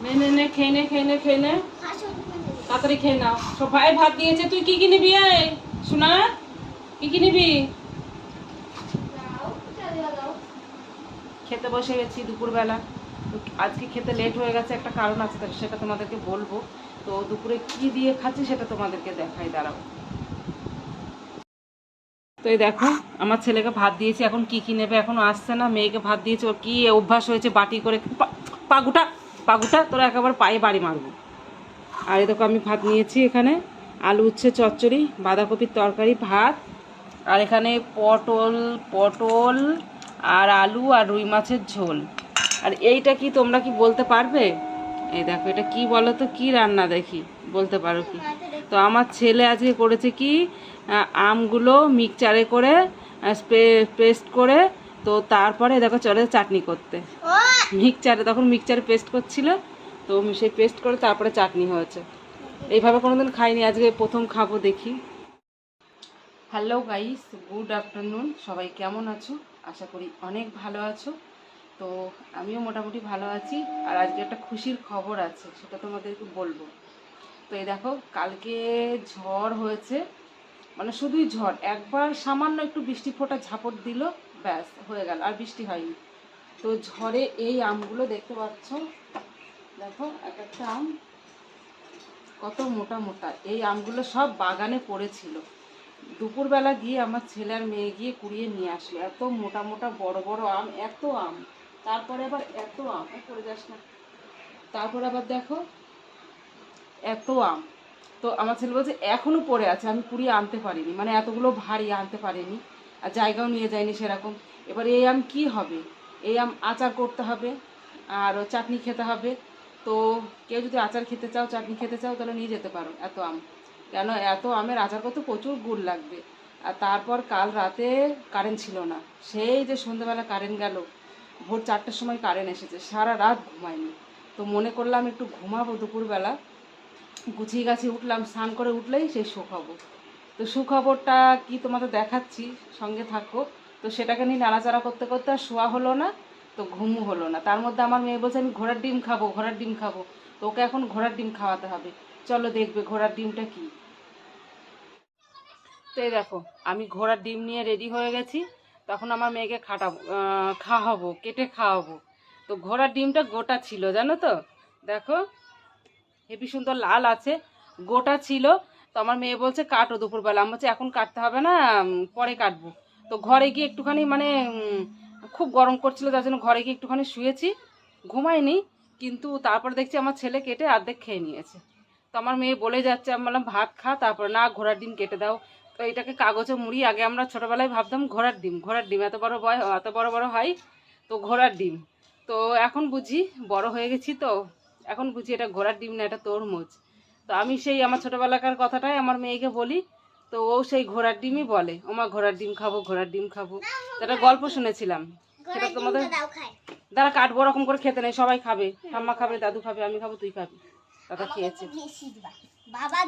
নে নে নে খেয়ে নে খেয়ে নে খেয়ে নে তাড়াতাড়ি খেয়ে নাও। সবাই ভাত দিয়েছে, তুই কি কি নিবি? শোনা, কি কি নিবি? খেতে বসে গেছি দুপুরবেলা। তো আজকে খেতে লেট হয়ে গেছে, একটা কারণ আছে, সেটা তোমাদেরকে বলবো। তো দুপুরে কি দিয়ে খাচ্ছি সেটা তোমাদেরকে দেখাই, দাঁড়াও। তো এই দেখো, আমার ছেলেকে ভাত দিয়েছি, এখন কি কি নেবে এখনো আসছে না। মেয়েকে ভাত দিয়েছি, ওর কি অভ্যাস হয়েছে বাটি করে পাগুটা পাগুটা তোরা একেবারে পায়ে বাড়ি মারবো। আর এই দেখো আমি ভাত নিয়েছি, এখানে আলু উচ্ছে চচ্চড়ি, বাঁধাকপির তরকারি, ভাত, আর এখানে পটল পটল আর আলু আর রুই মাছের ঝোল। আর এইটা কি তোমরা কি বলতে পারবে? এই দেখো এটা কি বলো তো, কি রান্না দেখি, বলতে পারো কি? তো আমার ছেলে আজকে করেছে কি, আমগুলো মিক্সচারে করে পেস্ট করে, তো তারপরে দেখো চলে চাটনি করতে। মিক্সচারে, তখন মিক্সচারে পেস্ট করছিল, তো সেই পেস্ট করে তারপরে চাটনি হয়েছে। এইভাবে কোনোদিন খাইনি, আজকে প্রথম খাবো, দেখি। Hello guys, good afternoon. সবাই কেমন আছো? আশা করি অনেক ভালো আছো। তো আমিও মোটামুটি ভালো আছি। আর আজকে একটা খুশির খবর আছে, সেটা তোমাদেরকে বলবো। তো এই দেখো, কালকে ঝড় হয়েছে, মানে শুধুই ঝড়, একবার সামান্য একটু বৃষ্টি ফোঁটা ঝাপট দিল, ব্যাস হয়ে গেল, আর বৃষ্টি হয়নি। তো ঝড়ে এই আমগুলো দেখতে পাচ্ছ, দেখো এক একটা আম কত মোটা মোটা। এই আমগুলো সব বাগানে পড়েছিল, দুপুরবেলা গিয়ে আমার ছেলে আর মেয়ে গিয়ে কুড়িয়ে নিয়ে আসলো। এত মোটা মোটা বড় বড় আম, এত আম, তারপরে আবার এত আম, পড়ে যাস না। তারপরে আবার দেখো এত আম। তো আমার ছেলে বলছে এখনো পড়ে আছে, আমি কুড়িয়ে আনতে পারিনি, মানে এতগুলো ভারী আনতে পারিনি, আর জায়গাও নিয়ে যায়নি সেরকম। এবার এই আম কি হবে? এই আম আচার করতে হবে, আর চাটনি খেতে হবে। তো কেউ যদি আচার খেতে চাও, চাটনি খেতে চাও, তাহলে নিয়ে যেতে পারো এত আম। কেন, এত আমের আচার করতে প্রচুর গুড় লাগবে। আর তারপর কাল রাতে কারেন্ট ছিল না, সেই যে সন্ধ্যেবেলা কারেন্ট গেল, ভোর 4টের সময় কারেন্ট এসেছে, সারা রাত ঘুমায়নি। তো মনে করলাম একটু ঘুমাবো দুপুরবেলা, গুছিয়ে গাছিয়ে উঠলাম, স্নান করে উঠলেই সেই সুখবর। তো সুখবরটা কি তোমাদের দেখাচ্ছি, সঙ্গে থাকো। তো সেটাকে নিয়ে নাড়াচাড়া করতে করতে আর শোয়া হলো না, তো ঘুমও হলো না। তার মধ্যে আমার মেয়ে বলছে আমি ঘোড়ার ডিম খাবো, ঘোড়ার ডিম খাবো। তো ওকে এখন ঘোড়ার ডিম খাওয়াতে হবে। চলো দেখবে ঘোড়ার ডিমটা কি। তো এই দেখো, আমি ঘোড়ার ডিম নিয়ে রেডি হয়ে গেছি। তখন আমার মেয়েকে খাওয়াবো, কেটে খাওয়াবো। তো ঘোড়ার ডিমটা গোটা ছিল, জানো তো, দেখো হেবি সুন্দর লাল আছে, গোটা ছিল। তো আমার মেয়ে বলছে কাটো দুপুরবেলা, আমি বলছি এখন কাটতে হবে না, পরে কাটবো। তো ঘরে গিয়ে একটুখানি মানে খুব গরম করছিল, তার জন্য ঘরে গিয়ে একটুখানি শুয়েছি, ঘুমাইনি। কিন্তু তারপর দেখছি আমার ছেলে কেটে অর্ধেক খেয়ে নিয়েছে। তো আমার মেয়ে বলে যাচ্ছে, আমি বললাম ভাত খা, তারপর না ঘোড়ার ডিম কেটে দাও। তো এটাকে কাগজে মুড়ি, আগে আমরা ছোটোবেলায় ভাবতাম ঘোড়ার ডিম, ঘোড়ার ডিম এত বড় এত বড় বড় হয়, তো ঘোড়ার ডিম। তো এখন বুঝি, বড় হয়ে গেছি তো, এখন বুঝি এটা ঘোড়ার ডিম না, এটা তরমুজ। তো আমি সেই আমার ছোটোবেলাকার কথাটাই আমার মেয়েকে বলি, তো ও সেই ঘোড়ার ডিমই বলে, ওমা ঘোড়ার ডিম খাবো, ঘোড়ার ডিম খাবো। একটা গল্প শুনেছিলাম, সেটা তোমাদের দ্বারা কাটবো, ওরকম করে খেতে নেই, সবাই খাবে, ঠাম্মা খাবে, দাদু খাবে, আমি খাবো, তুই খাবি। দাদা খেয়েছে,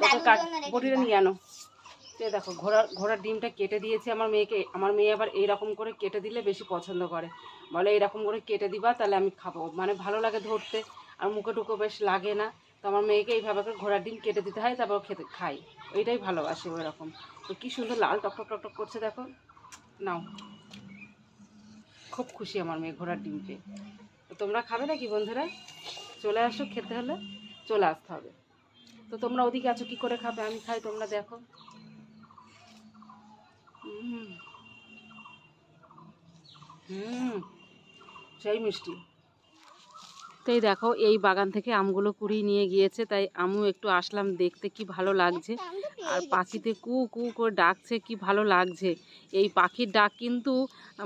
তোকে কাট বটিটা নিয়ে আনো। তো দেখো ঘোড়ার ডিমটা কেটে দিয়েছি আমার মেয়েকে। আমার মেয়ে আবার এইরকম করে কেটে দিলে বেশি পছন্দ করে, বলে এইরকম করে কেটে দিবা তাহলে আমি খাবো, মানে ভালো লাগে ধরতে, আর মুখে টুকো বেশ লাগে না। তো আমার মেয়েকে এইভাবে করে ঘোড়ার ডিম কেটে দিতে হয়, তারপর খেতে খাই, ওইটাই ভালোবাসে ওই রকম। তো কী সুন্দর লাল টকটক টকটক করছে দেখো, নাও। খুব খুশি আমার মেয়ে ঘোড়ার ডিম পেয়ে। তো তোমরা খাবে নাকি বন্ধুরা? চলে আসো, খেতে হলে চলে আসতে হবে। তো তোমরা ওদিকে আছো, কি করে খাবে, আমি খাই, তোমরা দেখো। হুম হুম, সেই মিষ্টি। তো এই দেখো, এই বাগান থেকে আমগুলো কুড়িয়ে নিয়ে গিয়েছে, তাই আমু একটু আসলাম দেখতে, কি ভালো লাগছে। আর পাখিতে কু কু করে ডাকছে, কি ভালো লাগছে। এই পাখির ডাক কিন্তু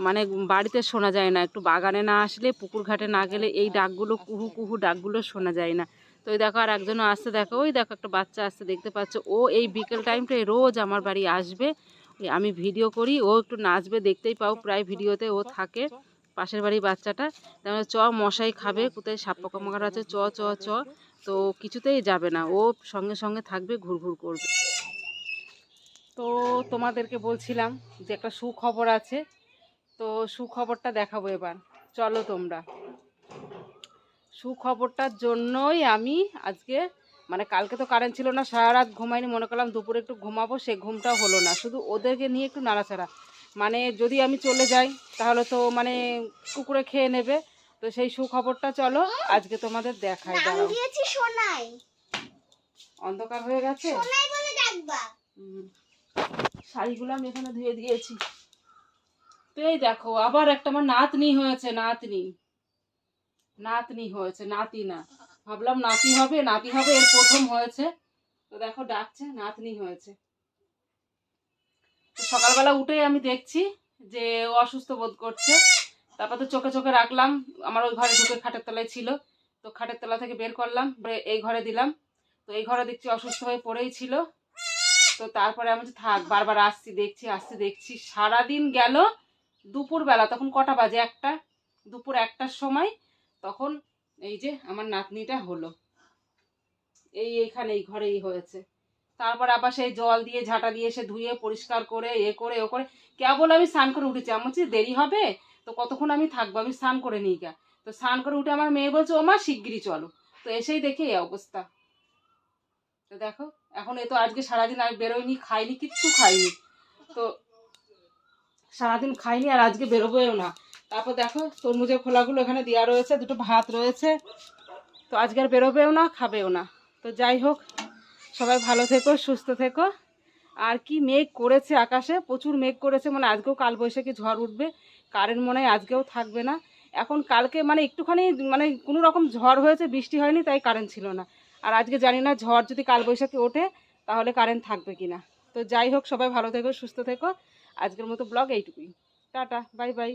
মানে বাড়িতে শোনা যায় না, একটু বাগানে না আসলে, পুকুর ঘাটে না গেলে এই ডাকগুলো, কুহু কুহু ডাকগুলো শোনা যায় না। তো ওই দেখো আর একজনও আসছে, দেখো ওই দেখো একটা বাচ্চা আসছে, দেখতে পাচ্ছ। ও এই বিকেল টাইমটায় রোজ আমার বাড়ি আসবে, আমি ভিডিও করি, ও একটু নাচবে, দেখতেই পাও প্রায় ভিডিওতে ও থাকে, পাশের বাড়ির বাচ্চাটা। তাহলে চ মশাই খাবে, কোথায় সাপ পোকামাকড় আছে, চ চ চ। তো কিছুতেই যাবে না, ও সঙ্গে সঙ্গে থাকবে, ঘুরঘুর করবে। তো তোমাদেরকে বলছিলাম যে একটা সুখবর আছে, তো সুখবরটা দেখাবো এবার, চলো তোমরা। সুখবরটার জন্যই আমি আজকে মানে কালকে তো কারেন্ট ছিল না, সারা রাত ঘুমাইনি, মনে করলাম দুপুরে একটু ঘুমাবো, সে ঘুমটাও হলো না, শুধু ওদেরকে নিয়ে একটু নাড়াচাড়া। মানে যদি আমি চলে যাই তাহলে তো মানে কুকুরে খেয়ে নেবে। তো সেই সুখবরটা চলো আজকে তোমাদের দেখাই। দাঁড়াও, অন্ধকার হয়ে গেছে, শাড়িগুলো আমি এখানে ধুয়ে দিয়েছি। তো এই দেখো আবার একটা আমার নাতনি হয়েছে, নাতনি হয়েছে, নাতি না, ভাবলাম নাতি হবে, নাতি হবে, এর প্রথম হয়েছে। তো দেখো ডাকছে, নাতনি হয়েছে। তো সকালবেলা উঠে আমি দেখছি যে ও অসুস্থ বোধ করছে। তারপর তো চোখে চোখে রাখলাম, আমার ওই ঘরে ঢুকে খাটের তলায় ছিল, তো খাটের তলা থেকে বের করলাম, এই ঘরে দিলাম। তো এই ঘরে দেখছি অসুস্থ হয়ে পড়েই ছিল। তো তারপরে আমি থাক, বারবার আসছি দেখছি সারাদিন গেল। দুপুরবেলা তখন কটা বাজে, একটা, দুপুর 1টার সময় তখন এই যে আমার নাতনিটা হলো, এইখানে এই ঘরেই হয়েছে। তারপর আবার সেই জল দিয়ে ঝাঁটা দিয়ে সে ধুয়ে পরিষ্কার করে করে ও করে কেবল আমি স্নান করে উঠেছি। আমার হচ্ছে দেরি হবে, তো কতক্ষণ আমি থাকবো, আমি স্নান করে নিই গা। তো স্নান করে উঠে আমার মেয়ে বলছে ও মা শিগগিরই চলো, তো এসেই দেখি এই অবস্থা। তো দেখো এখন এ তো আজকে সারাদিন আমি বেরোয়নি, খাইনি, কিচ্ছু খাইনি, তো সারাদিন খাইনি আর আজকে বেরোবোও না। তারপর দেখো তরমুজের খোলাগুলো এখানে দেওয়া রয়েছে, দুটো ভাত রয়েছে, তো আজকে আর বেরোবেও না, খাবেও না। তো যাই হোক, সবাই ভালো থেকো, সুস্থ থেকো। আর কি মেঘ করেছে আকাশে, প্রচুর মেঘ করেছে, মানে আজকেও কালবৈশাখী ঝড় উঠবে। কারেন্ট মনে হয় আজকেও থাকবে না। এখন কালকে মানে একটুখানি মানে কোনো রকম ঝড় হয়েছে, বৃষ্টি হয়নি, তাই কারেন্ট ছিল না। আর আজকে জানি না ঝড় যদি কালবৈশাখী ওঠে তাহলে কারেন্ট থাকবে কিনা। তো যাই হোক, সবাই ভালো থেকো, সুস্থ থেকো। আজকের মতো ব্লগ এইটুকুই। Tata, bye bye.